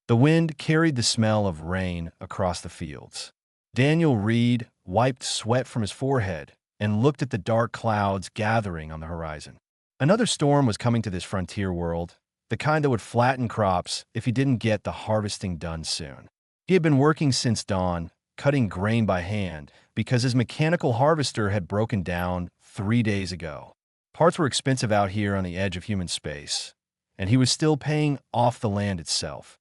The wind carried the smell of rain across the fields. Daniel Reed wiped sweat from his forehead and looked at the dark clouds gathering on the horizon. Another storm was coming to this frontier world, the kind that would flatten crops if he didn't get the harvesting done soon. He had been working since dawn, cutting grain by hand, because his mechanical harvester had broken down 3 days ago. Parts were expensive out here on the edge of human space, and he was still paying off the land itself.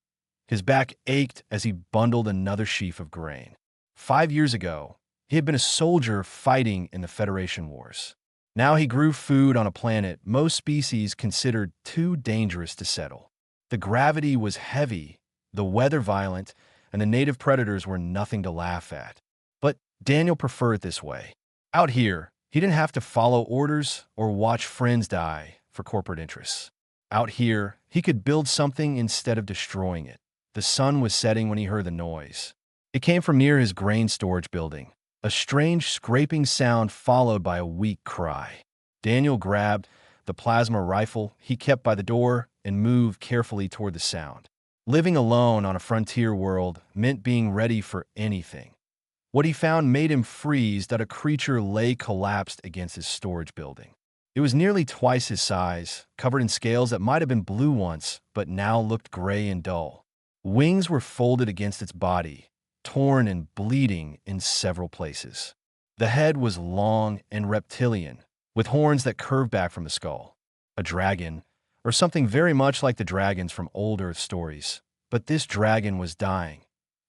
His back ached as he bundled another sheaf of grain. 5 years ago, he had been a soldier fighting in the Federation Wars. Now he grew food on a planet most species considered too dangerous to settle. The gravity was heavy, the weather violent, and the native predators were nothing to laugh at. But Daniel preferred it this way. Out here, he didn't have to follow orders or watch friends die for corporate interests. Out here, he could build something instead of destroying it. The sun was setting when he heard the noise. It came from near his grain storage building, a strange scraping sound followed by a weak cry. Daniel grabbed the plasma rifle he kept by the door and moved carefully toward the sound. Living alone on a frontier world meant being ready for anything. What he found made him freeze that a creature lay collapsed against his storage building. It was nearly twice his size, covered in scales that might have been blue once, but now looked gray and dull. Wings were folded against its body, torn and bleeding in several places. The head was long and reptilian, with horns that curved back from the skull. A dragon, or something very much like the dragons from old Earth stories. But this dragon was dying.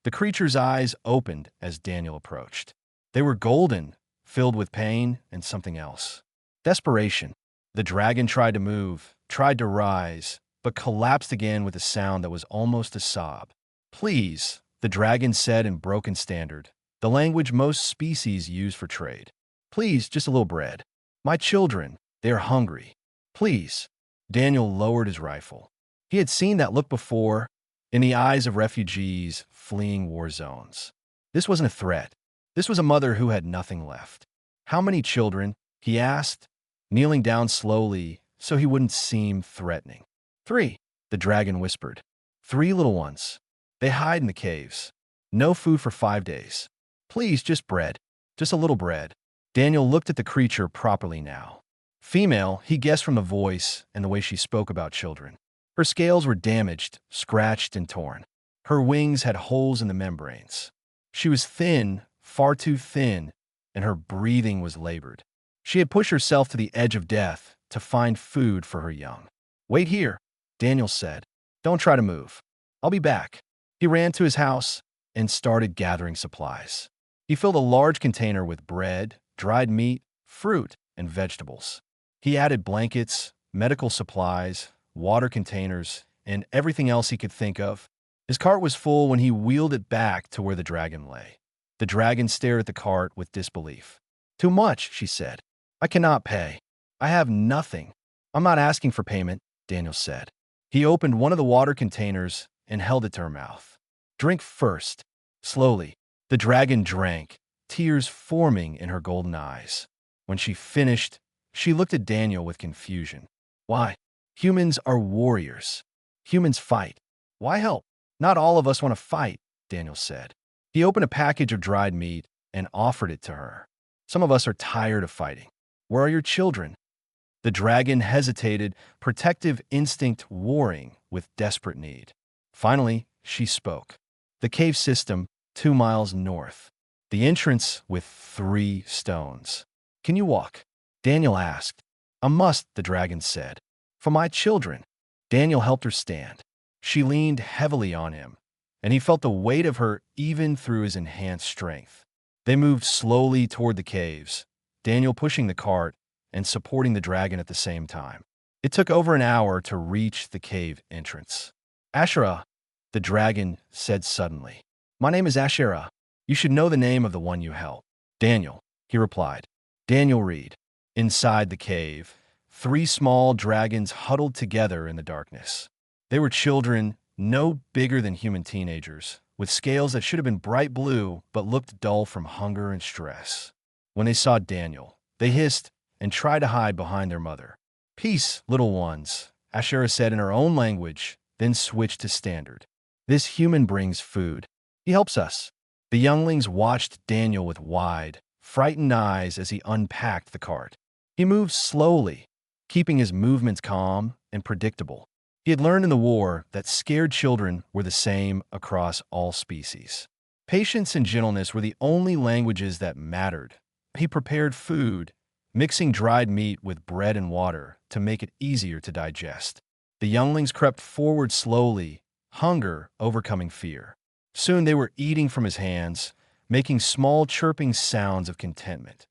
The creature's eyes opened as Daniel approached. They were golden, filled with pain and something else. Desperation. The dragon tried to move, tried to rise, but collapsed again with a sound that was almost a sob. "Please," the dragon said in broken standard, the language most species use for trade. "Please, just a little bread. My children, they are hungry. Please." Daniel lowered his rifle. He had seen that look before in the eyes of refugees fleeing war zones. This wasn't a threat. This was a mother who had nothing left. "How many children?" he asked, kneeling down slowly so he wouldn't seem threatening. "3," the dragon whispered. "3 little ones. They hide in the caves. No food for 5 days. Please, just bread. Just a little bread." Daniel looked at the creature properly now. Female, he guessed from the voice and the way she spoke about children. Her scales were damaged, scratched, and torn. Her wings had holes in the membranes. She was thin, far too thin, and her breathing was labored. She had pushed herself to the edge of death to find food for her young. "Wait here," Daniel said. "Don't try to move. I'll be back." He ran to his house and started gathering supplies. He filled a large container with bread, dried meat, fruit, and vegetables. He added blankets, medical supplies, water containers, and everything else he could think of. His cart was full when he wheeled it back to where the dragon lay. The dragon stared at the cart with disbelief. "Too much," she said. "I cannot pay. I have nothing." "I'm not asking for payment," Daniel said. He opened one of the water containers and held it to her mouth. "Drink first." Slowly, the dragon drank, tears forming in her golden eyes. When she finished, she looked at Daniel with confusion. "Why? Humans are warriors. Humans fight. Why help? Not all of us want to fight," Daniel said. He opened a package of dried meat and offered it to her. "Some of us are tired of fighting. Where are your children?" The dragon hesitated, protective instinct warring with desperate need. Finally, she spoke. "The cave system, 2 miles north. The entrance with 3 stones. Can you walk?" Daniel asked. "I must," the dragon said. "For my children." Daniel helped her stand. She leaned heavily on him, and he felt the weight of her even through his enhanced strength. They moved slowly toward the caves, Daniel pushing the cart and supporting the dragon at the same time. It took over an hour to reach the cave entrance. "Asherah," the dragon said suddenly. "My name is Asherah. You should know the name of the one you helped." "Daniel," he replied. "Daniel Reed." Inside the cave, 3 small dragons huddled together in the darkness. They were children, no bigger than human teenagers, with scales that should have been bright blue but looked dull from hunger and stress. When they saw Daniel, they hissed and tried to hide behind their mother. "Peace, little ones," Asherah said in her own language, then switched to standard. This human brings food. He helps us." The younglings watched Daniel with wide, frightened eyes as he unpacked the cart. He moved slowly, keeping his movements calm and predictable. He had learned in the war that scared children were the same across all species. Patience and gentleness were the only languages that mattered. He prepared food, mixing dried meat with bread and water to make it easier to digest. The younglings crept forward slowly, hunger overcoming fear. Soon they were eating from his hands, making small chirping sounds of contentment.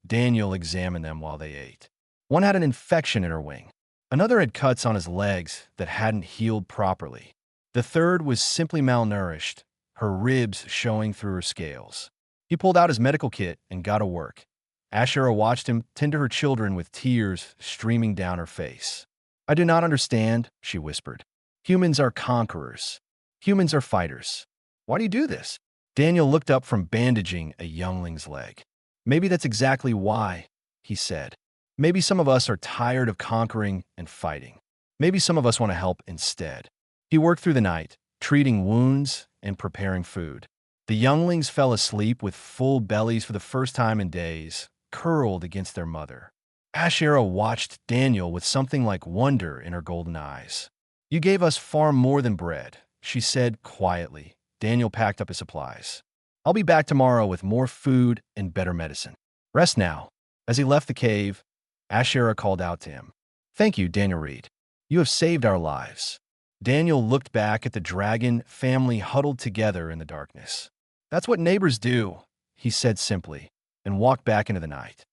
Daniel examined them while they ate. One had an infection in her wing. Another had cuts on his legs that hadn't healed properly. The third was simply malnourished, her ribs showing through her scales. He pulled out his medical kit and got to work. Ashera watched him tend to her children with tears streaming down her face. "I do not understand," she whispered. "Humans are conquerors. Humans are fighters. Why do you do this?" Daniel looked up from bandaging a youngling's leg. "Maybe that's exactly why," he said. "Maybe some of us are tired of conquering and fighting. Maybe some of us want to help instead." He worked through the night, treating wounds and preparing food. The younglings fell asleep with full bellies for the first time in days, curled against their mother. Ashera watched Daniel with something like wonder in her golden eyes. "You gave us far more than bread," she said quietly. Daniel packed up his supplies. "I'll be back tomorrow with more food and better medicine. Rest now." As he left the cave, Ashera called out to him. "Thank you, Daniel Reed. You have saved our lives." Daniel looked back at the dragon family huddled together in the darkness. "That's what neighbors do," he said simply, and walked back into the night.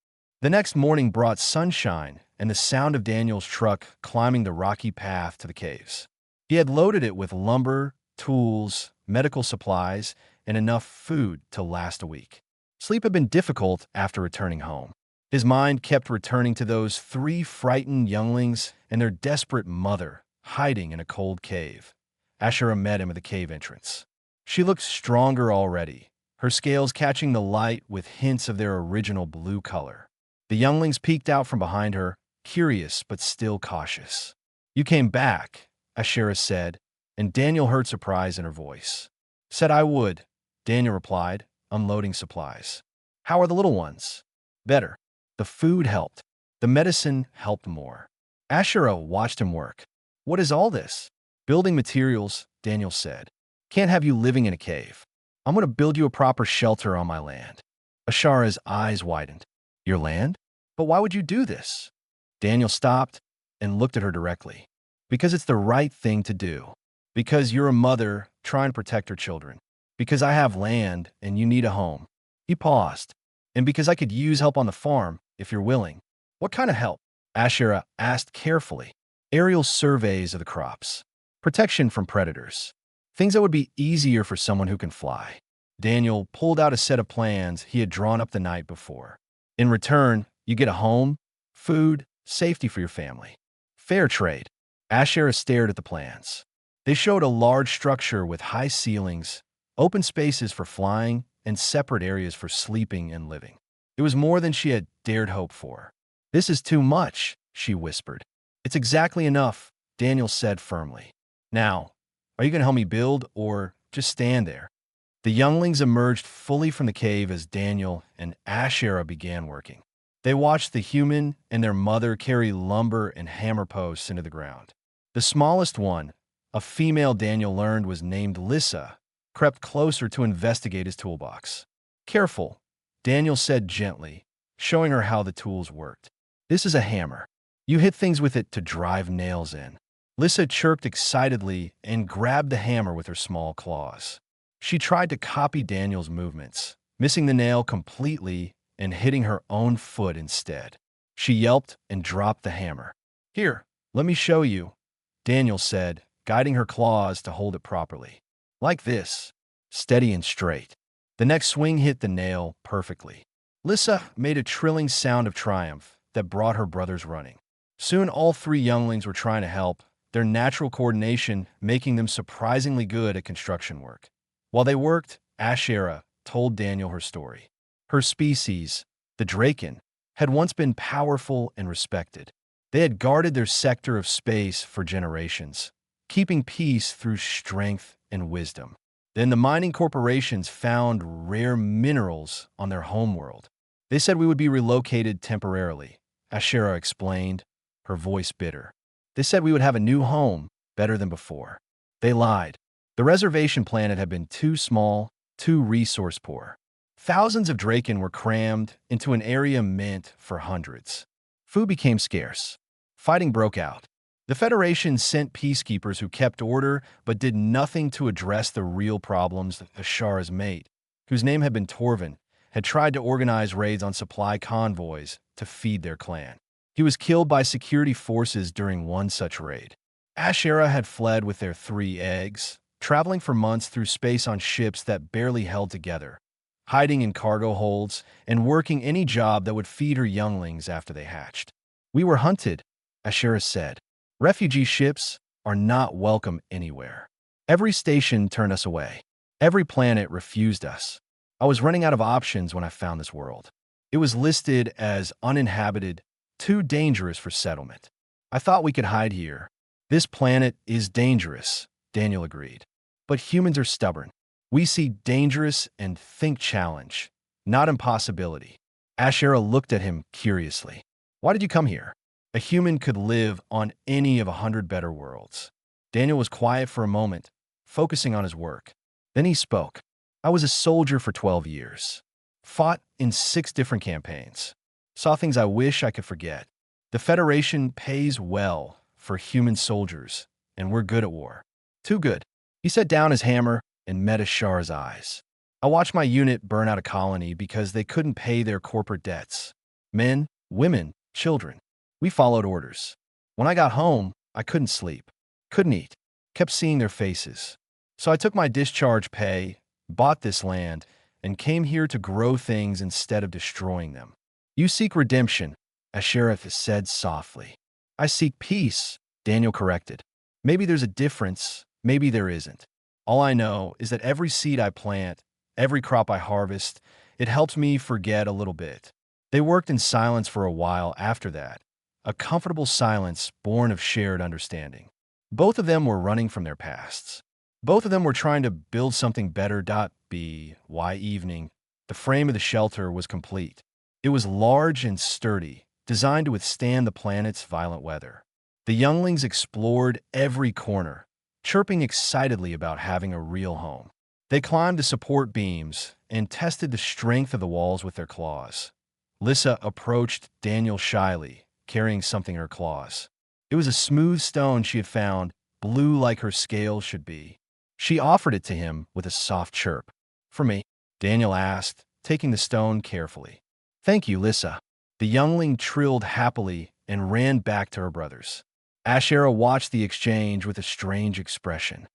The next morning brought sunshine and the sound of Daniel's truck climbing the rocky path to the caves. He had loaded it with lumber, tools, medical supplies, and enough food to last a week. Sleep had been difficult after returning home. His mind kept returning to those 3 frightened younglings and their desperate mother hiding in a cold cave. Ashera met him at the cave entrance. She looked stronger already, her scales catching the light with hints of their original blue color. The younglings peeked out from behind her, curious but still cautious. "You came back," Ashera said, and Daniel heard surprise in her voice. "Said I would," Daniel replied, unloading supplies. "How are the little ones?" "Better." The food helped. The medicine helped more. Ashera watched him work. "What is all this?" "Building materials," Daniel said. "Can't have you living in a cave. I'm going to build you a proper shelter on my land." Ashera's eyes widened. "Your land? But why would you do this?" Daniel stopped and looked at her directly. "Because it's the right thing to do. Because you're a mother trying to protect her children. Because I have land and you need a home." He paused. "And because I could use help on the farm, if you're willing." "What kind of help?" Ashera asked carefully. "Aerial surveys of the crops. Protection from predators. Things that would be easier for someone who can fly." Daniel pulled out a set of plans he had drawn up the night before. "In return, you get a home, food, safety for your family. Fair trade." Ashera stared at the plans. They showed a large structure with high ceilings, open spaces for flying, and separate areas for sleeping and living. It was more than she had dared hope for. "This is too much," she whispered. "It's exactly enough," Daniel said firmly. "Now, are you going to help me build or just stand there?" The younglings emerged fully from the cave as Daniel and Ashera began working. They watched the human and their mother carry lumber and hammer posts into the ground. The smallest one, a female Daniel learned was named Lissa, crept closer to investigate his toolbox. "Careful," Daniel said gently, showing her how the tools worked. "This is a hammer. You hit things with it to drive nails in." Lissa chirped excitedly and grabbed the hammer with her small claws. She tried to copy Daniel's movements, missing the nail completely and hitting her own foot instead. She yelped and dropped the hammer. "Here, let me show you," Daniel said, guiding her claws to hold it properly. "Like this, steady and straight." The next swing hit the nail perfectly. Lissa made a trilling sound of triumph that brought her brothers running. Soon all 3 younglings were trying to help, their natural coordination making them surprisingly good at construction work. While they worked, Ashera told Daniel her story. Her species, the Draken, had once been powerful and respected. They had guarded their sector of space for generations, keeping peace through strength and wisdom. Then the mining corporations found rare minerals on their homeworld. They said we would be relocated temporarily, Ashera explained, her voice bitter. They said we would have a new home, better than before. They lied. The reservation planet had been too small, too resource-poor. Thousands of Draken were crammed into an area meant for hundreds. Food became scarce. Fighting broke out. The Federation sent peacekeepers who kept order but did nothing to address the real problems that Ashara's mate, whose name had been Torvin, had tried to organize raids on supply convoys to feed their clan. He was killed by security forces during one such raid. Ashera had fled with their 3 eggs, traveling for months through space on ships that barely held together, hiding in cargo holds and working any job that would feed her younglings after they hatched. We were hunted, Ashera said. Refugee ships are not welcome anywhere. Every station turned us away. Every planet refused us. I was running out of options when I found this world. It was listed as uninhabited, too dangerous for settlement. I thought we could hide here. This planet is dangerous, Daniel agreed. But humans are stubborn. We see dangerous and think challenge, not impossibility. Ashera looked at him curiously. Why did you come here? A human could live on any of 100 better worlds. Daniel was quiet for a moment, focusing on his work. Then he spoke. I was a soldier for 12 years. Fought in 6 different campaigns. Saw things I wish I could forget. The Federation pays well for human soldiers, and we're good at war. Too good. He set down his hammer and met Ashara's eyes. I watched my unit burn out a colony because they couldn't pay their corporate debts. Men, women, children. We followed orders. When I got home, I couldn't sleep, couldn't eat, kept seeing their faces. So I took my discharge pay, bought this land, and came here to grow things instead of destroying them. You seek redemption, Ashera said softly. I seek peace, Daniel corrected. Maybe there's a difference, maybe there isn't. All I know is that every seed I plant, every crop I harvest, it helps me forget a little bit. They worked in silence for a while after that. A comfortable silence born of shared understanding. Both of them were running from their pasts. Both of them were trying to build something better. By evening, the frame of the shelter was complete. It was large and sturdy, designed to withstand the planet's violent weather. The younglings explored every corner, chirping excitedly about having a real home. They climbed the support beams and tested the strength of the walls with their claws. Lissa approached Daniel shyly, carrying something in her claws. It was a smooth stone she had found, blue like her scales should be. She offered it to him with a soft chirp. For me, Daniel asked, taking the stone carefully. Thank you, Lissa. The youngling trilled happily and ran back to her brothers. Ashera watched the exchange with a strange expression.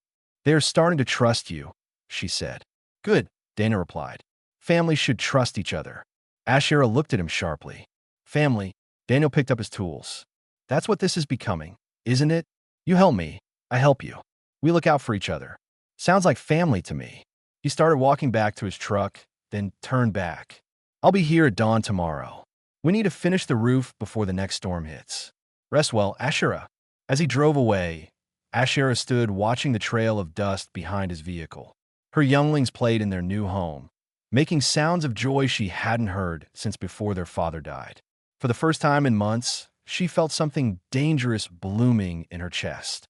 They are starting to trust you, she said. Good, Dana replied. Families should trust each other. Ashera looked at him sharply. Family, Daniel picked up his tools. That's what this is becoming, isn't it? You help me, I help you. We look out for each other. Sounds like family to me. He started walking back to his truck, then turned back. I'll be here at dawn tomorrow. We need to finish the roof before the next storm hits. Rest well, Ashera. As he drove away, Ashera stood watching the trail of dust behind his vehicle. Her younglings played in their new home, making sounds of joy she hadn't heard since before their father died. For the first time in months, she felt something dangerous blooming in her chest.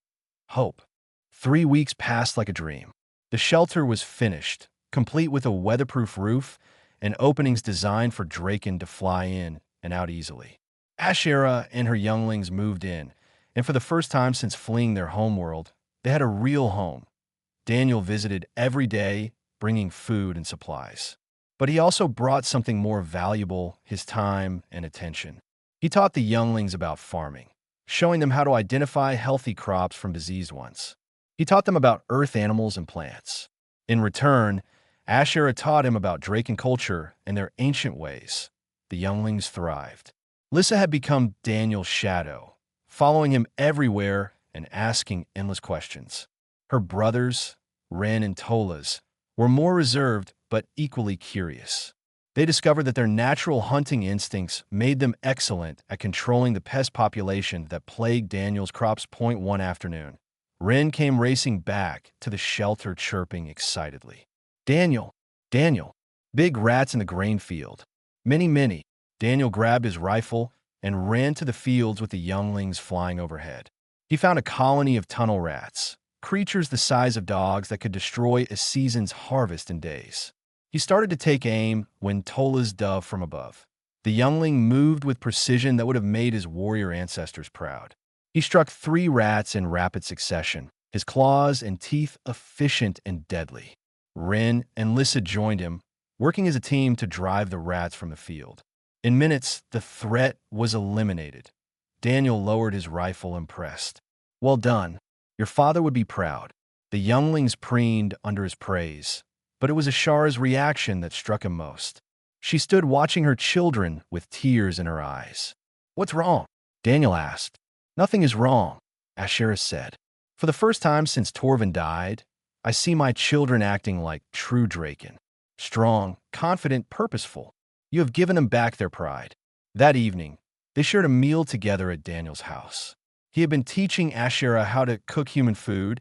Hope. 3 weeks passed like a dream. The shelter was finished, complete with a weatherproof roof and openings designed for Draken to fly in and out easily. Ashera and her younglings moved in, and for the first time since fleeing their homeworld, they had a real home. Daniel visited every day, bringing food and supplies. But he also brought something more valuable, his time and attention. He taught the younglings about farming, showing them how to identify healthy crops from diseased ones. He taught them about earth animals and plants. In return, Ashera taught him about Draken culture and their ancient ways. The younglings thrived. Lissa had become Daniel's shadow, following him everywhere and asking endless questions. Her brothers, Ren and Tolas, were more reserved but equally curious. They discovered that their natural hunting instincts made them excellent at controlling the pest population that plagued Daniel's crops. One afternoon, Wren came racing back to the shelter, chirping excitedly. Daniel, Daniel, big rats in the grain field. Many, many. Daniel grabbed his rifle and ran to the fields with the younglings flying overhead. He found a colony of tunnel rats, creatures the size of dogs that could destroy a season's harvest in days. He started to take aim when Tola's dove from above. The youngling moved with precision that would have made his warrior ancestors proud. He struck 3 rats in rapid succession, his claws and teeth efficient and deadly. Wren and Lissa joined him, working as a team to drive the rats from the field. In minutes, the threat was eliminated. Daniel lowered his rifle, impressed. Well done. Your father would be proud. The younglings preened under his praise, but it was Ashara's reaction that struck him most. She stood watching her children with tears in her eyes. What's wrong? Daniel asked. Nothing is wrong, Ashara said. For the first time since Torvin died, I see my children acting like true Draken. Strong, confident, purposeful. You have given them back their pride. That evening, they shared a meal together at Daniel's house. He had been teaching Ashara how to cook human food,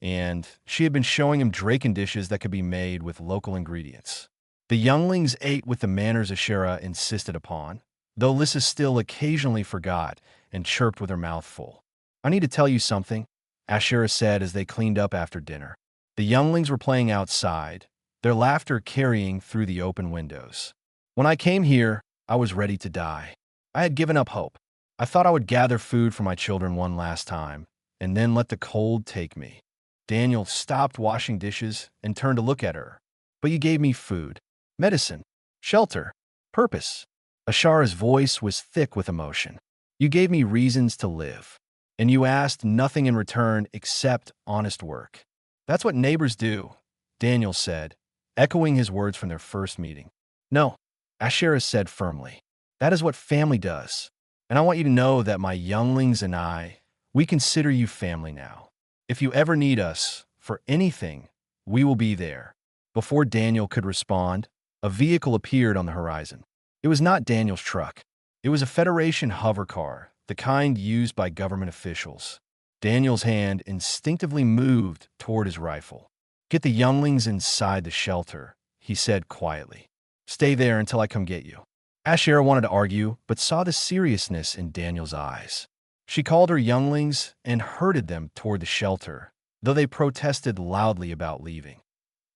and she had been showing him Draken dishes that could be made with local ingredients. The younglings ate with the manners Ashara insisted upon, though Lissa still occasionally forgot and chirped with her mouth full. I need to tell you something, Ashara said as they cleaned up after dinner. The younglings were playing outside, their laughter carrying through the open windows. When I came here, I was ready to die. I had given up hope. I thought I would gather food for my children one last time, and then let the cold take me. Daniel stopped washing dishes and turned to look at her. But you gave me food, medicine, shelter, purpose. Ashara's voice was thick with emotion. You gave me reasons to live, and you asked nothing in return except honest work. That's what neighbors do, Daniel said, echoing his words from their first meeting. No, Ashara said firmly. That is what family does. And I want you to know that my younglings and I, we consider you family now. If you ever need us for anything, we will be there. Before Daniel could respond, a vehicle appeared on the horizon. It was not Daniel's truck. It was a Federation hover car, the kind used by government officials. Daniel's hand instinctively moved toward his rifle. Get the younglings inside the shelter, he said quietly. Stay there until I come get you. Ashara wanted to argue, but saw the seriousness in Daniel's eyes. She called her younglings and herded them toward the shelter, though they protested loudly about leaving.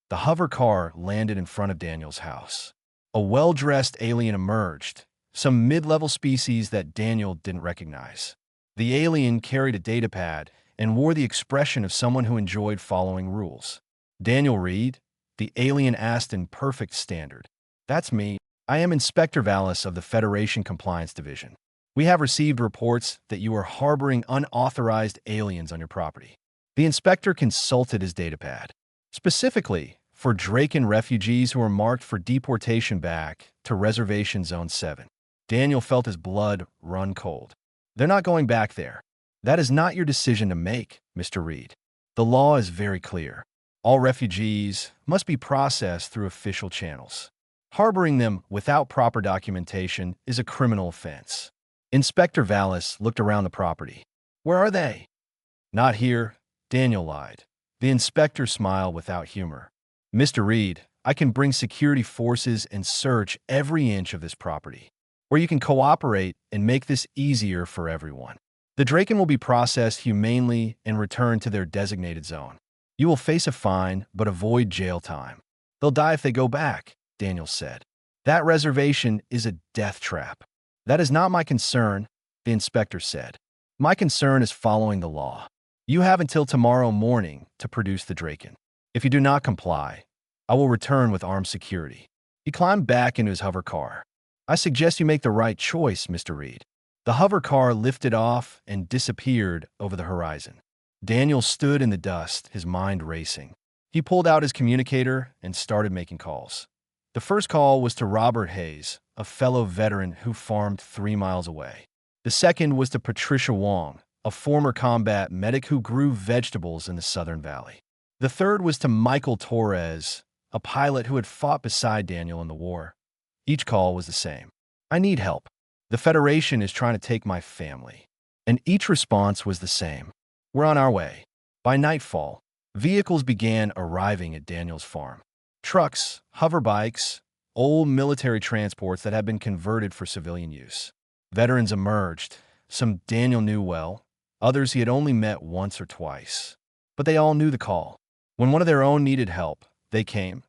The hover car landed in front of Daniel's house. A well-dressed alien emerged, some mid-level species that Daniel didn't recognize. The alien carried a datapad and wore the expression of someone who enjoyed following rules. Daniel Reed, the alien asked in perfect standard. That's me. I am Inspector Vallis of the Federation Compliance Division. We have received reports that you are harboring unauthorized aliens on your property. The inspector consulted his datapad, specifically for Draken refugees who are marked for deportation back to Reservation Zone 7. Daniel felt his blood run cold. They're not going back there. That is not your decision to make, Mr. Reed. The law is very clear. All refugees must be processed through official channels. Harboring them without proper documentation is a criminal offense. Inspector Vallis looked around the property. Where are they? Not here, Daniel lied. The inspector smiled without humor. Mr. Reed, I can bring security forces and search every inch of this property. Or you can cooperate and make this easier for everyone. The Draken will be processed humanely and returned to their designated zone. You will face a fine, but avoid jail time. They'll die if they go back, Daniel said. That reservation is a death trap. That is not my concern, the inspector said. My concern is following the law. You have until tomorrow morning to produce the Draken. If you do not comply, I will return with armed security. He climbed back into his hover car. I suggest you make the right choice, Mr. Reed. The hover car lifted off and disappeared over the horizon. Daniel stood in the dust, his mind racing. He pulled out his communicator and started making calls. The first call was to Robert Hayes, a fellow veteran who farmed 3 miles away. The second was to Patricia Wong, a former combat medic who grew vegetables in the Southern Valley. The third was to Michael Torres, a pilot who had fought beside Daniel in the war. Each call was the same. I need help. The Federation is trying to take my family. And each response was the same. We're on our way. By nightfall, vehicles began arriving at Daniel's farm. Trucks, hover bikes, old military transports that had been converted for civilian use. Veterans emerged. Some Daniel knew well, others he had only met once or twice. But they all knew the call. When one of their own needed help, they came.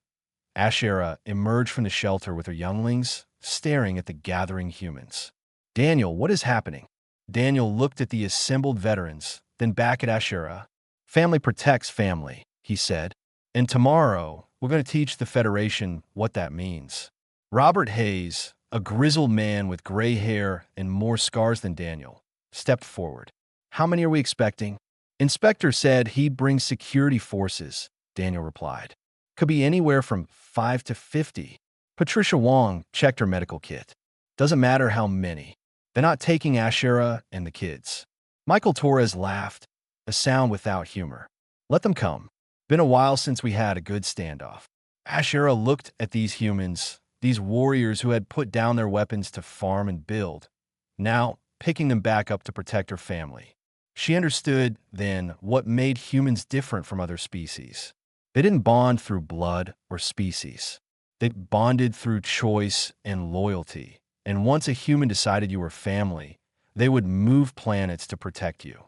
Ashera emerged from the shelter with her younglings, staring at the gathering humans. Daniel, what is happening? Daniel looked at the assembled veterans, then back at Ashera. Family protects family, he said. And tomorrow, we're going to teach the Federation what that means. Robert Hayes, a grizzled man with gray hair and more scars than Daniel, stepped forward. How many are we expecting? Inspector said he'd bring security forces, Daniel replied. Could be anywhere from 5 to 50. Patricia Wong checked her medical kit. Doesn't matter how many. They're not taking Ashera and the kids. Michael Torres laughed, a sound without humor. Let them come. Been a while since we had a good standoff. Ashera looked at these humans, these warriors who had put down their weapons to farm and build, now picking them back up to protect her family. She understood, then, what made humans different from other species. They didn't bond through blood or species. They bonded through choice and loyalty. And once a human decided you were family, they would move planets to protect you.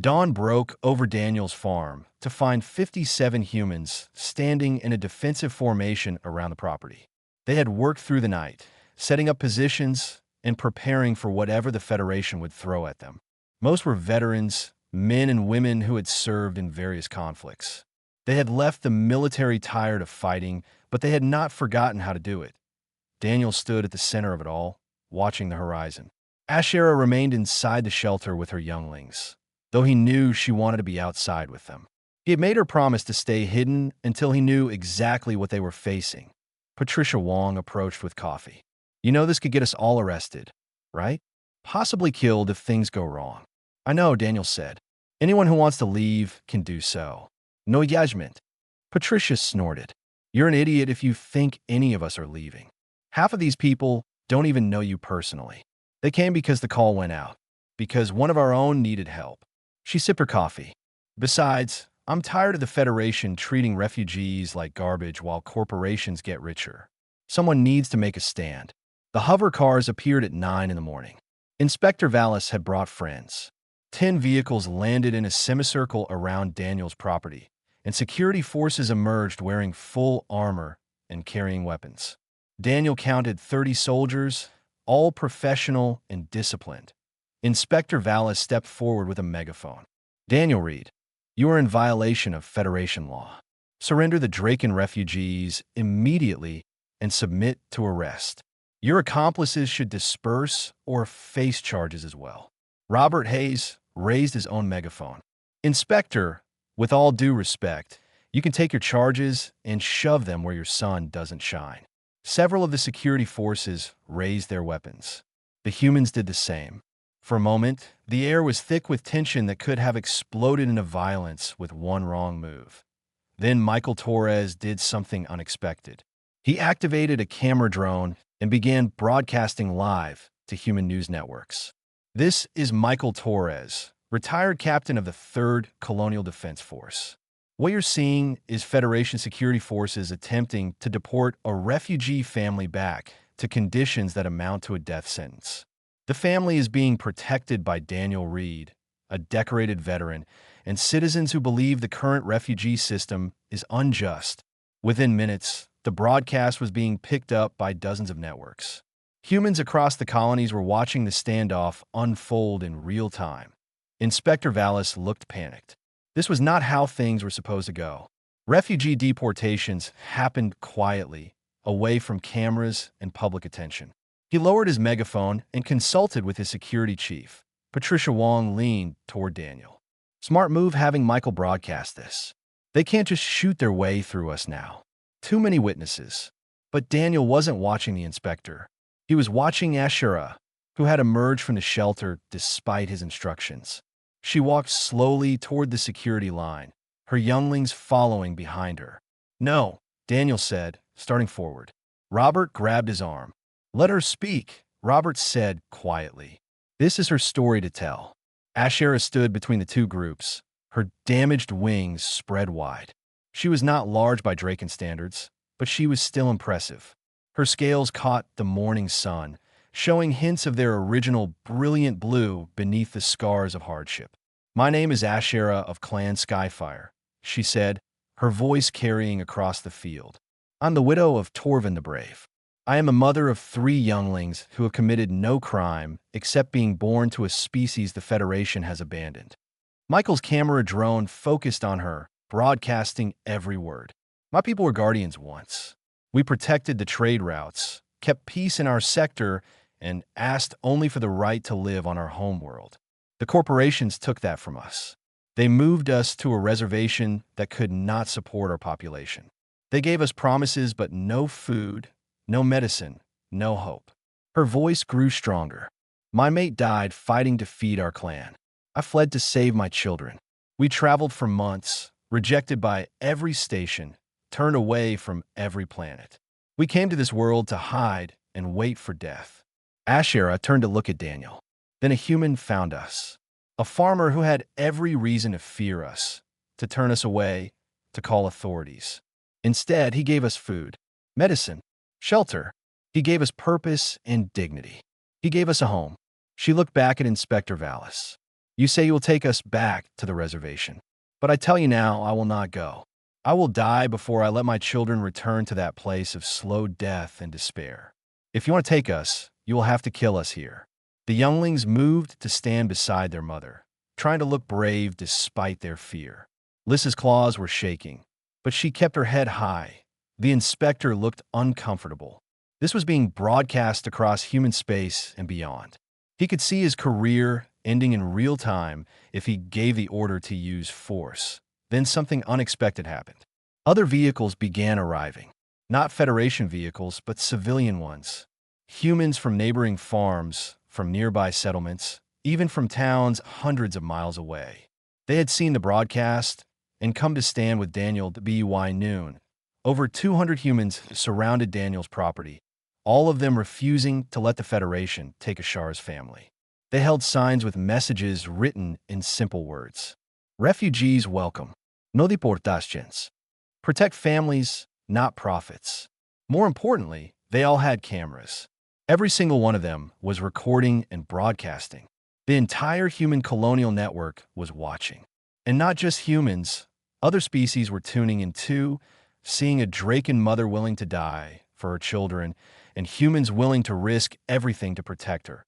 Dawn broke over Daniel's farm to find 57 humans standing in a defensive formation around the property. They had worked through the night, setting up positions and preparing for whatever the Federation would throw at them. Most were veterans, men and women who had served in various conflicts. They had left the military tired of fighting, but they had not forgotten how to do it. Daniel stood at the center of it all, watching the horizon. Ashera remained inside the shelter with her younglings, though he knew she wanted to be outside with them. He had made her promise to stay hidden until he knew exactly what they were facing. Patricia Wong approached with coffee. You know this could get us all arrested, right? Possibly killed if things go wrong. I know, Daniel said. Anyone who wants to leave can do so. No judgment. Patricia snorted. You're an idiot if you think any of us are leaving. Half of these people don't even know you personally. They came because the call went out, because one of our own needed help. She sipped her coffee. Besides, I'm tired of the Federation treating refugees like garbage while corporations get richer. Someone needs to make a stand. The hover cars appeared at 9 in the morning. Inspector Vallis had brought friends. 10 vehicles landed in a semicircle around Daniel's property, and security forces emerged wearing full armor and carrying weapons. Daniel counted 30 soldiers, all professional and disciplined. Inspector Vallis stepped forward with a megaphone. Daniel Reed, you are in violation of Federation law. Surrender the Draken refugees immediately and submit to arrest. Your accomplices should disperse or face charges as well. Robert Hayes raised his own megaphone. Inspector, with all due respect, you can take your charges and shove them where your sun doesn't shine. Several of the security forces raised their weapons. The humans did the same. For a moment, the air was thick with tension that could have exploded into violence with one wrong move. Then Michael Torres did something unexpected. He activated a camera drone and began broadcasting live to human news networks. This is Michael Torres, retired captain of the 3rd Colonial Defense Force. What you're seeing is Federation security forces attempting to deport a refugee family back to conditions that amount to a death sentence. The family is being protected by Daniel Reed, a decorated veteran, and citizens who believe the current refugee system is unjust. Within minutes, the broadcast was being picked up by dozens of networks. Humans across the colonies were watching the standoff unfold in real time. Inspector Vallis looked panicked. This was not how things were supposed to go. Refugee deportations happened quietly, away from cameras and public attention. He lowered his megaphone and consulted with his security chief. Patricia Wong leaned toward Daniel. Smart move having Michael broadcast this. They can't just shoot their way through us now. Too many witnesses. But Daniel wasn't watching the inspector. He was watching Ashera, who had emerged from the shelter despite his instructions. She walked slowly toward the security line, her younglings following behind her. No, Daniel said, starting forward. Robert grabbed his arm. Let her speak, Robert said quietly. This is her story to tell. Ashera stood between the two groups, Her damaged wings spread wide. She was not large by Draken standards, but she was still impressive. Her scales caught the morning sun, showing hints of their original brilliant blue beneath the scars of hardship. "My name is Ashera of Clan Skyfire," she said, her voice carrying across the field. "I'm the widow of Torvin the Brave. I am a mother of 3 younglings who have committed no crime except being born to a species the Federation has abandoned." Michael's camera drone focused on her, broadcasting every word. "My people were guardians once. We protected the trade routes, kept peace in our sector, and asked only for the right to live on our homeworld. The corporations took that from us. They moved us to a reservation that could not support our population. They gave us promises, but no food, no medicine, no hope." Her voice grew stronger. "My mate died fighting to feed our clan. I fled to save my children. We traveled for months, rejected by every station, turned away from every planet. We came to this world to hide and wait for death." Ashera turned to look at Daniel. "Then a human found us. A farmer who had every reason to fear us, to turn us away, to call authorities. Instead, he gave us food, medicine, shelter. He gave us purpose and dignity. He gave us a home." She looked back at Inspector Vallis. "You say you will take us back to the reservation. But I tell you now, I will not go. I will die before I let my children return to that place of slow death and despair. If you want to take us, you will have to kill us here." The younglings moved to stand beside their mother, trying to look brave despite their fear. Lys's claws were shaking, but she kept her head high. The inspector looked uncomfortable. This was being broadcast across human space and beyond. He could see his career ending in real time if he gave the order to use force. Then something unexpected happened. Other vehicles began arriving. Not Federation vehicles, but civilian ones. Humans from neighboring farms, from nearby settlements, even from towns hundreds of miles away. They had seen the broadcast and come to stand with Daniel at BY noon. Over 200 humans surrounded Daniel's property, all of them refusing to let the Federation take Ashar's family. They held signs with messages written in simple words. "Refugees welcome. No deportations. Protect families, not profits." More importantly, they all had cameras. Every single one of them was recording and broadcasting. The entire human colonial network was watching. And not just humans, other species were tuning in too, seeing a Draken mother willing to die for her children and humans willing to risk everything to protect her.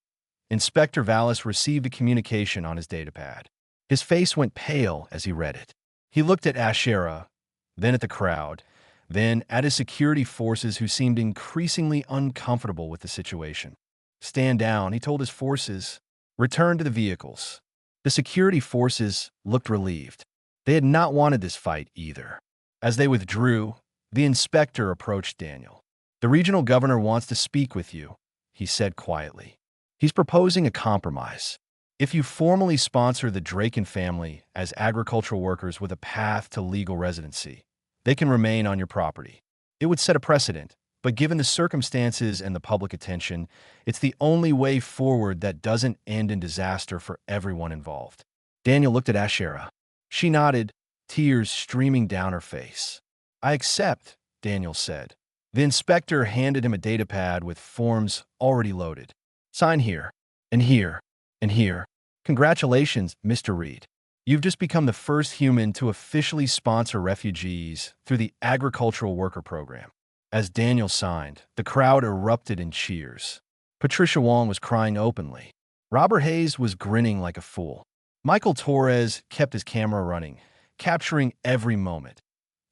Inspector Vallis received the communication on his datapad. His face went pale as he read it. He looked at Ashera, then at the crowd, then at his security forces who seemed increasingly uncomfortable with the situation. "Stand down," he told his forces. "Return to the vehicles." The security forces looked relieved. They had not wanted this fight either. As they withdrew, the inspector approached Daniel. "The regional governor wants to speak with you," he said quietly. "He's proposing a compromise. If you formally sponsor the Draken family as agricultural workers with a path to legal residency, they can remain on your property. It would set a precedent, but given the circumstances and the public attention, it's the only way forward that doesn't end in disaster for everyone involved." Daniel looked at Ashera. She nodded, tears streaming down her face. "I accept," Daniel said. The inspector handed him a datapad with forms already loaded. "Sign here, and here, and here. Congratulations, Mr. Reed. You've just become the first human to officially sponsor refugees through the Agricultural Worker Program." As Daniel signed, the crowd erupted in cheers. Patricia Wong was crying openly. Robert Hayes was grinning like a fool. Michael Torres kept his camera running, capturing every moment.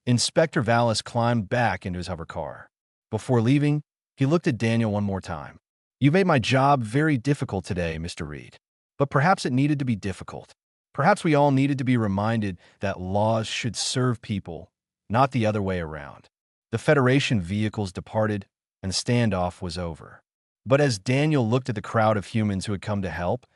Inspector Vallis climbed back into his hover car. Before leaving, he looked at Daniel one more time. "You made my job very difficult today, Mr. Reed. But perhaps it needed to be difficult. Perhaps we all needed to be reminded that laws should serve people, not the other way around." The Federation vehicles departed, and the standoff was over. But as Daniel looked at the crowd of humans who had come to help,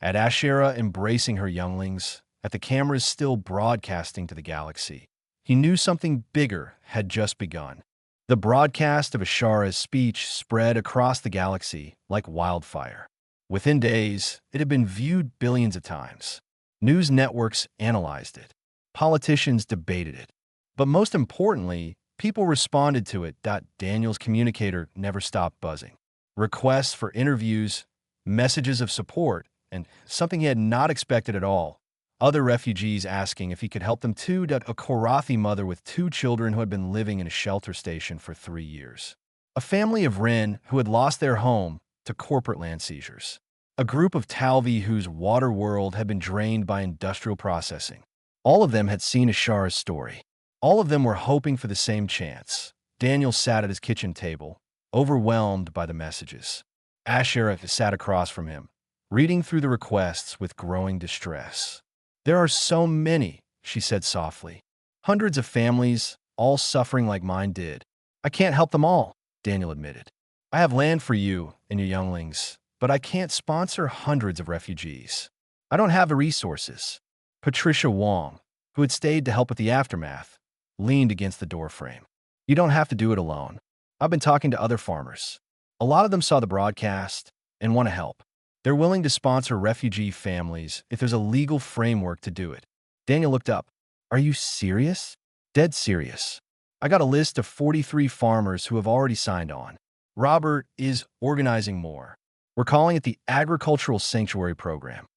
at Ashera embracing her younglings, at the cameras still broadcasting to the galaxy, he knew something bigger had just begun. The broadcast of Ashara's speech spread across the galaxy like wildfire. Within days, it had been viewed billions of times. News networks analyzed it. Politicians debated it. But most importantly, people responded to it. Daniel's communicator never stopped buzzing. Requests for interviews, messages of support, and something he had not expected at all. Other refugees asking if he could help them too. A Korathi mother with 2 children who had been living in a shelter station for 3 years. A family of Ren who had lost their home to corporate land seizures. A group of Talvi whose water world had been drained by industrial processing. All of them had seen Ashara's story. All of them were hoping for the same chance. Daniel sat at his kitchen table, overwhelmed by the messages. Ashara sat across from him, reading through the requests with growing distress. "There are so many," she said softly. "Hundreds of families, all suffering like mine did. I can't help them all," Daniel admitted. "I have land for you and your younglings, but I can't sponsor hundreds of refugees. I don't have the resources." Patricia Wong, who had stayed to help with the aftermath, leaned against the doorframe. "You don't have to do it alone. I've been talking to other farmers. A lot of them saw the broadcast and want to help. They're willing to sponsor refugee families if there's a legal framework to do it." Daniel looked up. "Are you serious?" "Dead serious. I got a list of 43 farmers who have already signed on. Robert is organizing more. We're calling it the Agricultural Sanctuary Program."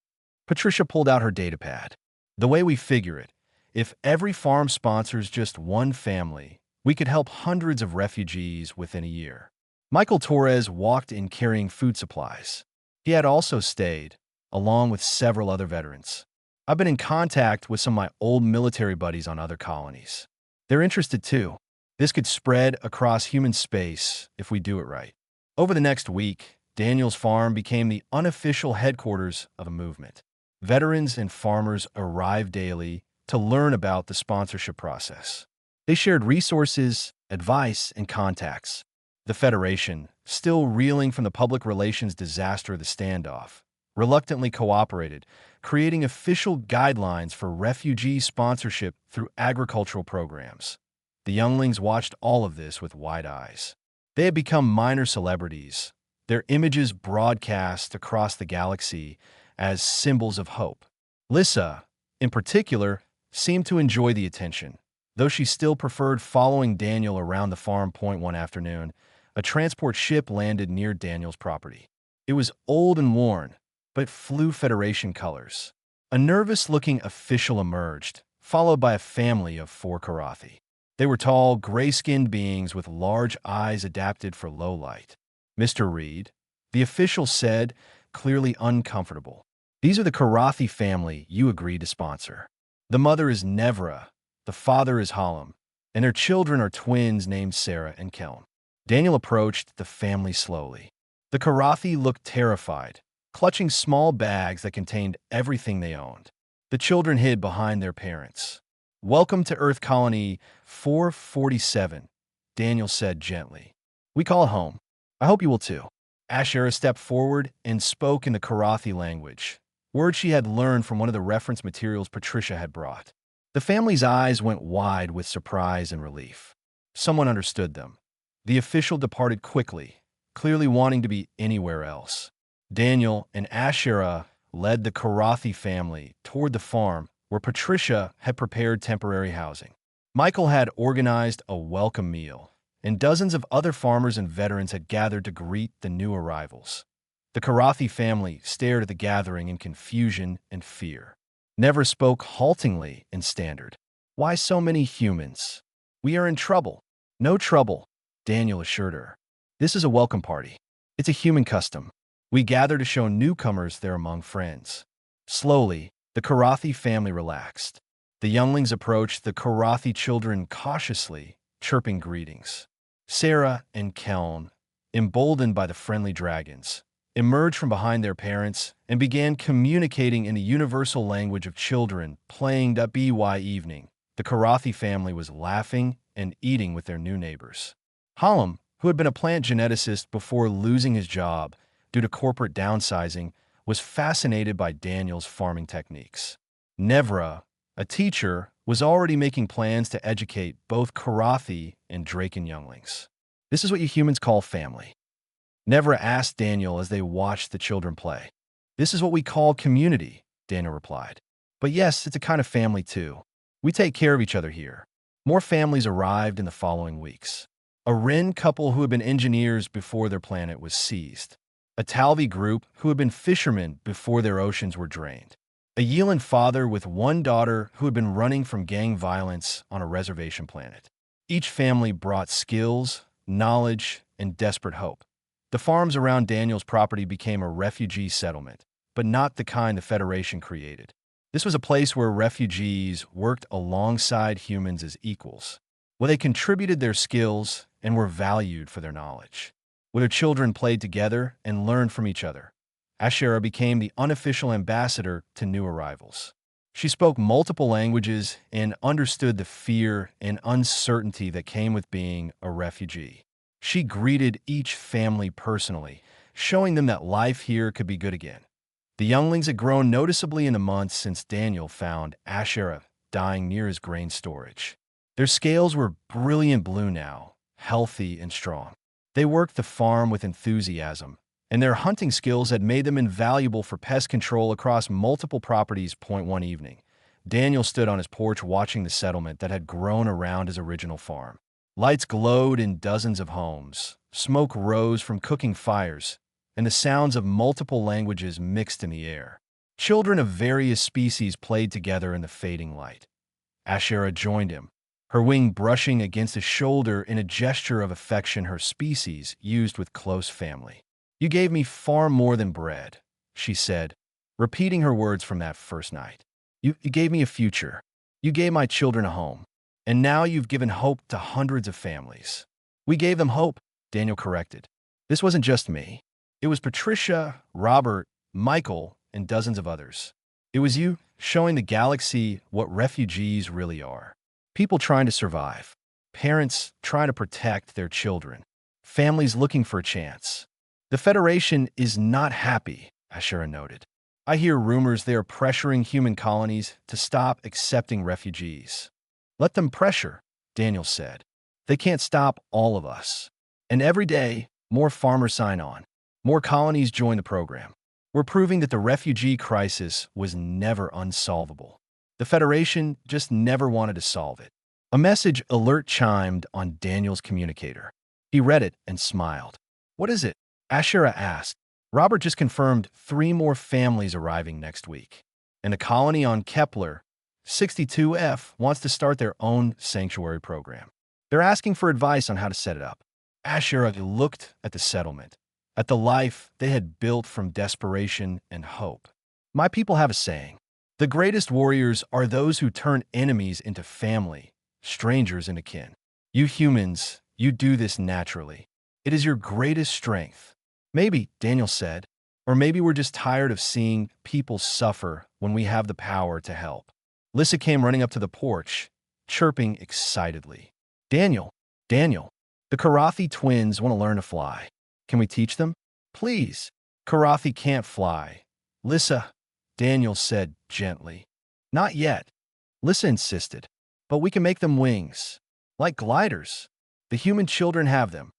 Patricia pulled out her datapad. "The way we figure it, if every farm sponsors just one family, we could help hundreds of refugees within a year." Michael Torres walked in carrying food supplies. He had also stayed, along with several other veterans. "I've been in contact with some of my old military buddies on other colonies. They're interested too. This could spread across human space if we do it right." Over the next week, Daniel's farm became the unofficial headquarters of a movement. Veterans and farmers arrived daily to learn about the sponsorship process. They shared resources, advice, and contacts. The Federation, still reeling from the public relations disaster of the standoff, reluctantly cooperated, creating official guidelines for refugee sponsorship through agricultural programs. The younglings watched all of this with wide eyes. They had become minor celebrities, their images broadcast across the galaxy as symbols of hope. Lissa, in particular, seemed to enjoy the attention. Though she still preferred following Daniel around the farm point one afternoon, a transport ship landed near Daniel's property. It was old and worn, but flew Federation colors. A nervous-looking official emerged, followed by a family of 4 Korathi. They were tall, gray-skinned beings with large eyes adapted for low light. "Mr. Reed," the official said, clearly uncomfortable. "These are the Korathi family you agreed to sponsor. The mother is Nevra, the father is Hallam, and their children are twins named Sarah and Kelm." Daniel approached the family slowly. The Korathi looked terrified, clutching small bags that contained everything they owned. The children hid behind their parents. "Welcome to Earth Colony 447, Daniel said gently. "We call it home. I hope you will too." Ashera stepped forward and spoke in the Korathi language, words she had learned from one of the reference materials Patricia had brought. The family's eyes went wide with surprise and relief. Someone understood them. The official departed quickly, clearly wanting to be anywhere else. Daniel and Ashera led the Korathi family toward the farm where Patricia had prepared temporary housing. Michael had organized a welcome meal, and dozens of other farmers and veterans had gathered to greet the new arrivals. The Korathi family stared at the gathering in confusion and fear. Never spoke haltingly in Standard. "Why so many humans? We are in trouble." "No trouble," Daniel assured her. "This is a welcome party. It's a human custom. We gather to show newcomers they're among friends." Slowly, the Korathi family relaxed. The younglings approached the Korathi children cautiously, chirping greetings. Sarah and Keln, emboldened by the friendly dragons, emerged from behind their parents and began communicating in the universal language of children, playing by evening. The Korathi family was laughing and eating with their new neighbors. Hallam, who had been a plant geneticist before losing his job due to corporate downsizing, was fascinated by Daniel's farming techniques. Nevra, a teacher, was already making plans to educate both Korathi and Draken younglings. "This is what you humans call family?" Nevra asked Daniel as they watched the children play. "This is what we call community," Daniel replied. But yes, it's a kind of family too. We take care of each other here. More families arrived in the following weeks. A Wren couple who had been engineers before their planet was seized. A Talvi group who had been fishermen before their oceans were drained. A Yeelan father with one daughter who had been running from gang violence on a reservation planet. Each family brought skills, knowledge, and desperate hope. The farms around Daniel's property became a refugee settlement, but not the kind the Federation created. This was a place where refugees worked alongside humans as equals, where they contributed their skills and were valued for their knowledge, where their children played together and learned from each other. Ashera became the unofficial ambassador to new arrivals. She spoke multiple languages and understood the fear and uncertainty that came with being a refugee. She greeted each family personally, showing them that life here could be good again. The younglings had grown noticeably in the months since Daniel found Ashera dying near his grain storage. Their scales were brilliant blue now, healthy and strong. They worked the farm with enthusiasm, and their hunting skills had made them invaluable for pest control across multiple properties. One evening, Daniel stood on his porch watching the settlement that had grown around his original farm. Lights glowed in dozens of homes, smoke rose from cooking fires, and the sounds of multiple languages mixed in the air. Children of various species played together in the fading light. Ashera joined him, her wing brushing against his shoulder in a gesture of affection her species used with close family. "You gave me far more than bread," she said, repeating her words from that first night. You gave me a future. You gave my children a home. And now you've given hope to hundreds of families." "We gave them hope," Daniel corrected. "This wasn't just me. It was Patricia, Robert, Michael, and dozens of others. It was you showing the galaxy what refugees really are. People trying to survive. Parents trying to protect their children. Families looking for a chance. The Federation is not happy," Ashera noted. "I hear rumors they are pressuring human colonies to stop accepting refugees." "Let them pressure," Daniel said. "They can't stop all of us." And every day, more farmers sign on. More colonies join the program. We're proving that the refugee crisis was never unsolvable. The Federation just never wanted to solve it. A message alert chimed on Daniel's communicator. He read it and smiled. "What is it?" Ashera asked. "Robert just confirmed 3 more families arriving next week. And the colony on Kepler 62F wants to start their own sanctuary program. They're asking for advice on how to set it up." Ashera looked at the settlement, at the life they had built from desperation and hope. "My people have a saying. The greatest warriors are those who turn enemies into family, strangers into kin. You humans, you do this naturally. It is your greatest strength." "Maybe," Daniel said, "or maybe we're just tired of seeing people suffer when we have the power to help." Lissa came running up to the porch, chirping excitedly. Daniel, the Karathi twins want to learn to fly. Can we teach them?" "Please." "Karathi can't fly." "Lissa," Daniel said gently. "Not yet," Lissa insisted. "But we can make them wings. Like gliders. The human children have them."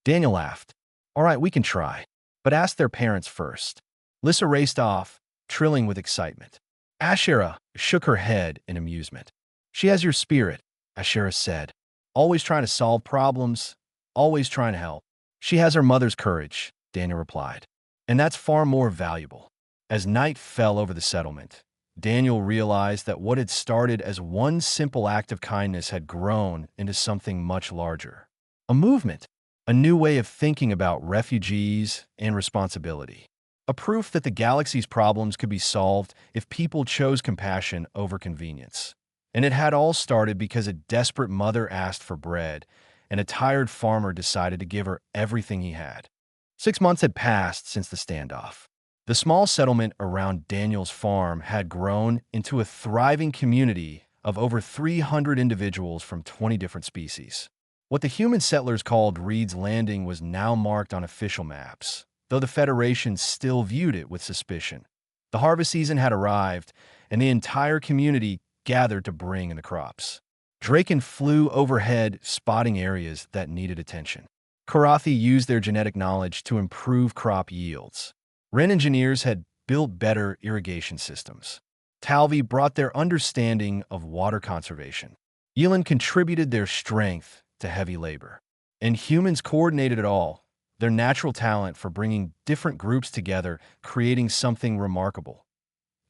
Daniel laughed. "All right, we can try. But ask their parents first." Lissa raced off, trilling with excitement. Ashera shook her head in amusement. "She has your spirit," Ashera said. "Always trying to solve problems, always trying to help." "She has her mother's courage," Daniel replied. "And that's far more valuable." As night fell over the settlement, Daniel realized that what had started as one simple act of kindness had grown into something much larger. A movement, a new way of thinking about refugees and responsibility. A proof that the galaxy's problems could be solved if people chose compassion over convenience. And it had all started because a desperate mother asked for bread, and a tired farmer decided to give her everything he had. 6 months had passed since the standoff. The small settlement around Daniel's farm had grown into a thriving community of over 300 individuals from 20 different species. What the human settlers called Reed's Landing was now marked on official maps, though the Federation still viewed it with suspicion. The harvest season had arrived, and the entire community gathered to bring in the crops. Draken flew overhead, spotting areas that needed attention. Karathi used their genetic knowledge to improve crop yields. Wren engineers had built better irrigation systems. Talvi brought their understanding of water conservation. Yulin contributed their strength to heavy labor. And humans coordinated it all, their natural talent for bringing different groups together, creating something remarkable.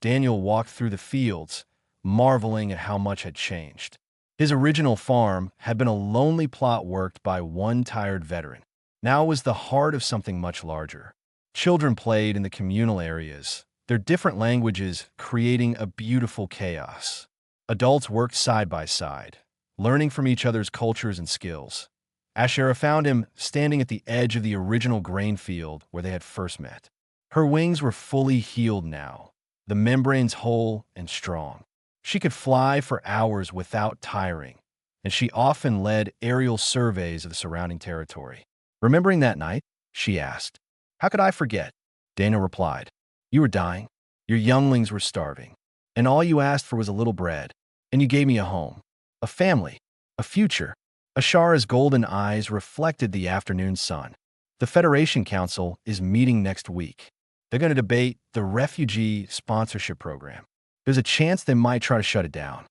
Daniel walked through the fields, marveling at how much had changed. His original farm had been a lonely plot worked by one tired veteran. Now it was the heart of something much larger. Children played in the communal areas, their different languages creating a beautiful chaos. Adults worked side by side, learning from each other's cultures and skills. Ashera found him standing at the edge of the original grain field where they had first met. Her wings were fully healed now, the membranes whole and strong. She could fly for hours without tiring, and she often led aerial surveys of the surrounding territory. Remembering that night? She asked. How could I forget? Dana replied. You were dying. Your younglings were starving. And all you asked for was a little bread. And you gave me a home, a family, a future. Ashara's golden eyes reflected the afternoon sun. The Federation Council is meeting next week. They're going to debate the refugee sponsorship program. There's a chance they might try to shut it down.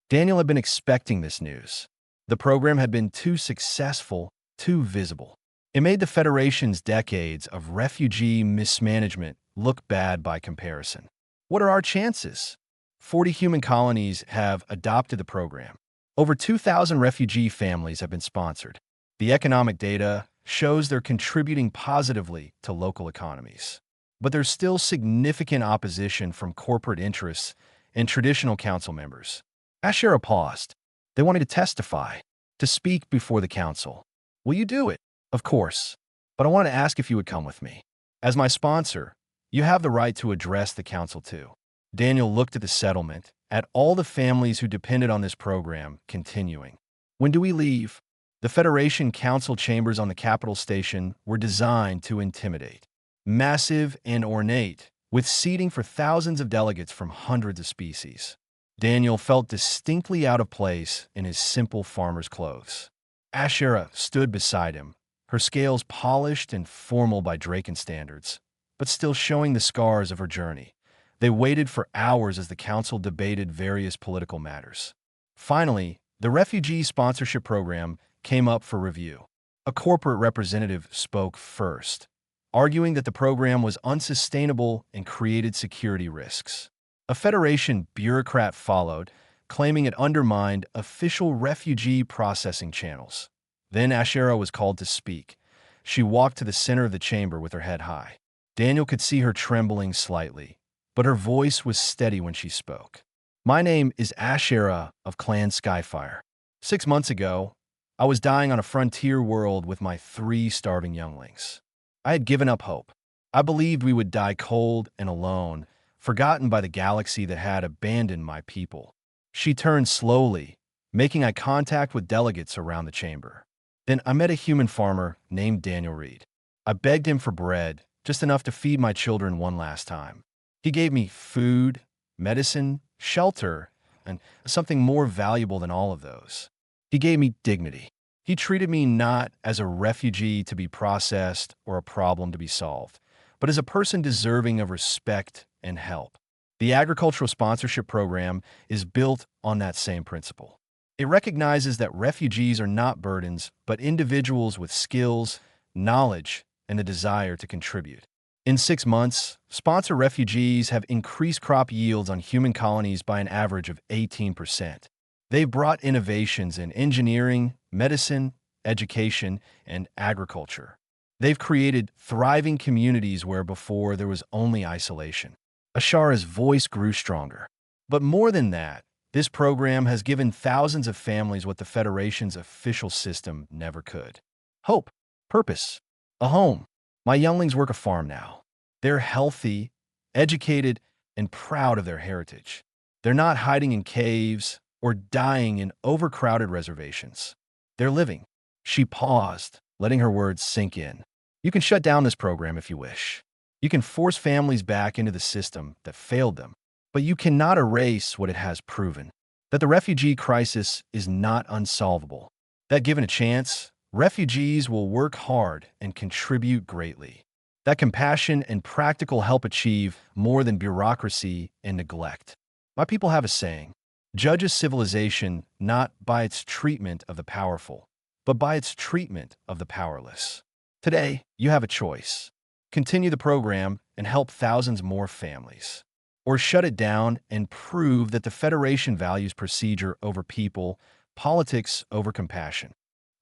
Daniel had been expecting this news. The program had been too successful, too visible. It made the Federation's decades of refugee mismanagement look bad by comparison. What are our chances? 40 human colonies have adopted the program. Over 2,000 refugee families have been sponsored. The economic data shows they're contributing positively to local economies. But there's still significant opposition from corporate interests and traditional council members. Ashera paused. They wanted to testify, to speak before the council. Will you do it? Of course. But I want to ask if you would come with me. As my sponsor, you have the right to address the council too. Daniel looked at the settlement, at all the families who depended on this program, continuing. When do we leave? The Federation Council chambers on the Capital Station were designed to intimidate. Massive and ornate, with seating for thousands of delegates from hundreds of species. Daniel felt distinctly out of place in his simple farmer's clothes. Ashera stood beside him, her scales polished and formal by Draken standards, but still showing the scars of her journey. They waited for hours as the council debated various political matters. Finally, the refugee sponsorship program came up for review. A corporate representative spoke first, arguing that the program was unsustainable and created security risks. A Federation bureaucrat followed, claiming it undermined official refugee processing channels. Then Ashera was called to speak. She walked to the center of the chamber with her head high. Daniel could see her trembling slightly, but her voice was steady when she spoke. My name is Ashera of Clan Skyfire. 6 months ago, I was dying on a frontier world with my 3 starving younglings. I had given up hope. I believed we would die cold and alone, forgotten by the galaxy that had abandoned my people. She turned slowly, making eye contact with delegates around the chamber. Then I met a human farmer named Daniel Reed. I begged him for bread, just enough to feed my children one last time. He gave me food, medicine, shelter, and something more valuable than all of those. He gave me dignity. He treated me not as a refugee to be processed or a problem to be solved, but as a person deserving of respect and help. The agricultural sponsorship program is built on that same principle. It recognizes that refugees are not burdens, but individuals with skills, knowledge, and a desire to contribute. In 6 months, sponsor refugees have increased crop yields on human colonies by an average of 18%. They've brought innovations in engineering, medicine, education, and agriculture. They've created thriving communities where before there was only isolation. Ashara's voice grew stronger. But more than that, this program has given thousands of families what the Federation's official system never could. Hope, purpose, a home. My younglings work a farm now. They're healthy, educated, and proud of their heritage. They're not hiding in caves or dying in overcrowded reservations. They're living. She paused, letting her words sink in. You can shut down this program if you wish. You can force families back into the system that failed them, but you cannot erase what it has proven, that the refugee crisis is not unsolvable, that given a chance, refugees will work hard and contribute greatly, that compassion and practical help achieve more than bureaucracy and neglect. My people have a saying: judge a civilization not by its treatment of the powerful, but by its treatment of the powerless. Today, you have a choice. Continue the program and help thousands more families, or shut it down and prove that the Federation values procedure over people, politics over compassion.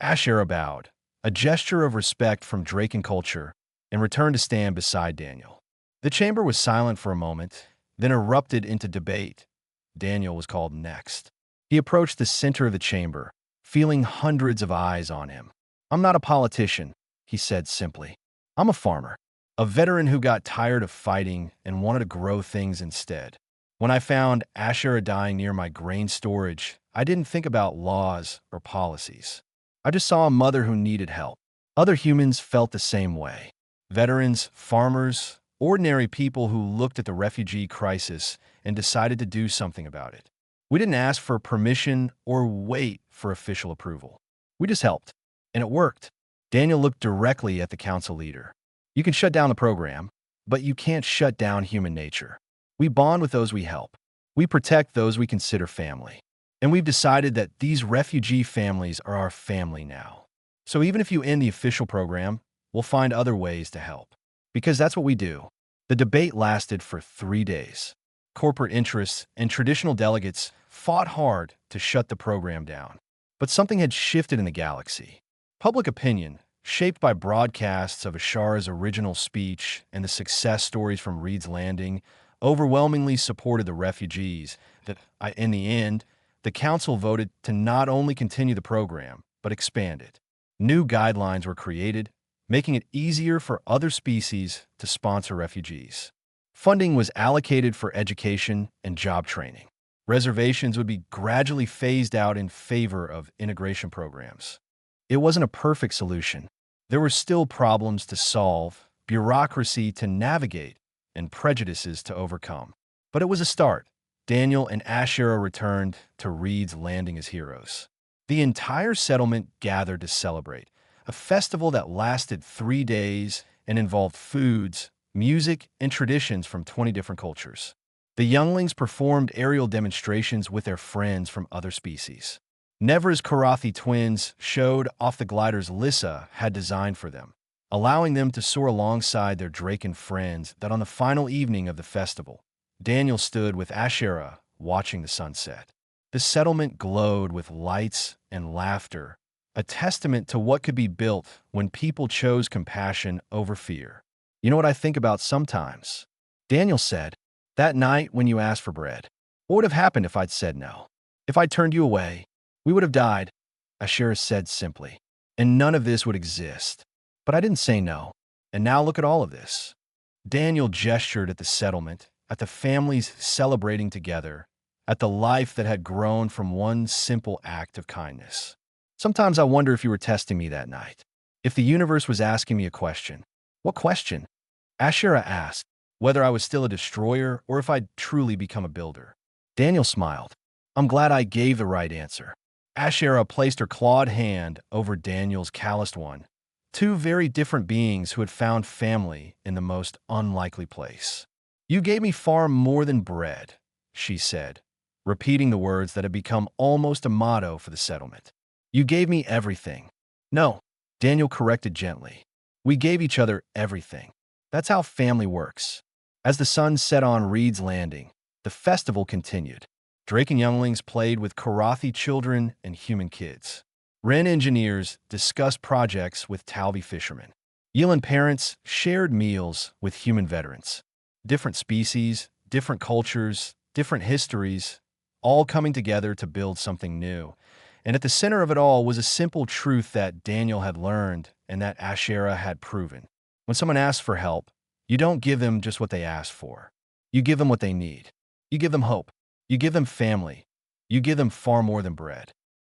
Ashera bowed, a gesture of respect from Draken culture, and returned to stand beside Daniel. The chamber was silent for a moment, then erupted into debate. Daniel was called next. He approached the center of the chamber, feeling hundreds of eyes on him. "I'm not a politician," he said simply. "I'm a farmer, a veteran who got tired of fighting and wanted to grow things instead. When I found Ashera dying near my grain storage, I didn't think about laws or policies. I just saw a mother who needed help. Other humans felt the same way. Veterans, farmers, ordinary people who looked at the refugee crisis and decided to do something about it. We didn't ask for permission or wait for official approval. We just helped, and it worked." Daniel looked directly at the council leader. "You can shut down the program, but you can't shut down human nature. We bond with those we help. We protect those we consider family. And we've decided that these refugee families are our family now. So even if you end the official program, we'll find other ways to help. Because that's what we do." The debate lasted for 3 days. Corporate interests and traditional delegates fought hard to shut the program down. But something had shifted in the galaxy. Public opinion, shaped by broadcasts of Ashara's original speech and the success stories from Reed's Landing, overwhelmingly supported the refugees. In the end, the council voted to not only continue the program, but expand it. New guidelines were created, making it easier for other species to sponsor refugees. Funding was allocated for education and job training. Reservations would be gradually phased out in favor of integration programs. It wasn't a perfect solution. There were still problems to solve, bureaucracy to navigate, and prejudices to overcome. But it was a start. Daniel and Ashera returned to Reed's Landing as heroes. The entire settlement gathered to celebrate, a festival that lasted 3 days and involved foods, music, and traditions from 20 different cultures. The younglings performed aerial demonstrations with their friends from other species. Nevra's Karathi twins showed off the gliders Lissa had designed for them, allowing them to soar alongside their Draken friends. That on the final evening of the festival, Daniel stood with Ashera watching the sunset. The settlement glowed with lights and laughter, a testament to what could be built when people chose compassion over fear. "You know what I think about sometimes?" Daniel said. "That night when you asked for bread, what would have happened if I'd said no? If I'd turned you away, we would have died," Ashera said simply. "And none of this would exist. But I didn't say no. And now look at all of this." Daniel gestured at the settlement, at the families celebrating together, at the life that had grown from one simple act of kindness. "Sometimes I wonder if you were testing me that night. If the universe was asking me a question." "What question?" Ashera asked. "Whether I was still a destroyer or if I'd truly become a builder." Daniel smiled. "I'm glad I gave the right answer." Ashera placed her clawed hand over Daniel's calloused one. Two very different beings who had found family in the most unlikely place. "You gave me far more than bread," she said, repeating the words that had become almost a motto for the settlement. "You gave me everything." "No," Daniel corrected gently. "We gave each other everything. That's how family works." As the sun set on Reed's Landing, the festival continued. Draken younglings played with Karathi children and human kids. Wren engineers discussed projects with Talvi fishermen. Yelan parents shared meals with human veterans. Different species, different cultures, different histories, all coming together to build something new. And at the center of it all was a simple truth that Daniel had learned and that Ashera had proven. When someone asks for help, you don't give them just what they ask for. You give them what they need. You give them hope. You give them family. You give them far more than bread.